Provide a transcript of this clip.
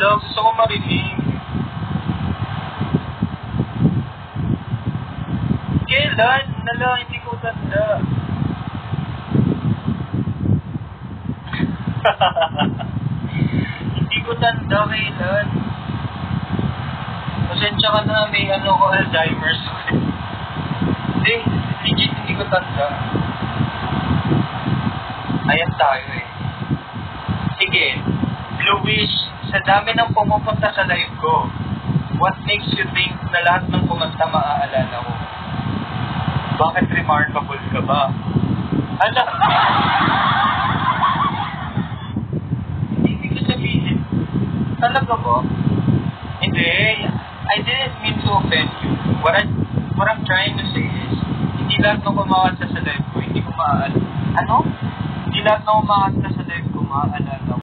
lang. Gusto ko marinig. Kailan? Nala, hindi ko tanda. Hindi ko tanda kailan. Pasensya ka na, may ko, Alzheimer's. Hindi, legit hindi ko tanda. Ayan tayo eh. Sige, Luis, sa dami ng pumupunta sa live ko, what makes you think na lahat ng kumanta maaalala ko? Bakit remarkable ka ba? Hala! Hindi ko sabihin. Talaga ba? Hindi. I didn't mean to offend you. What I'm trying to say is, hindi lahat ng kumakanta sa live ko, hindi ko maaalala. Ano? Hindi lahat ng kumakanta sa live ko maaalala.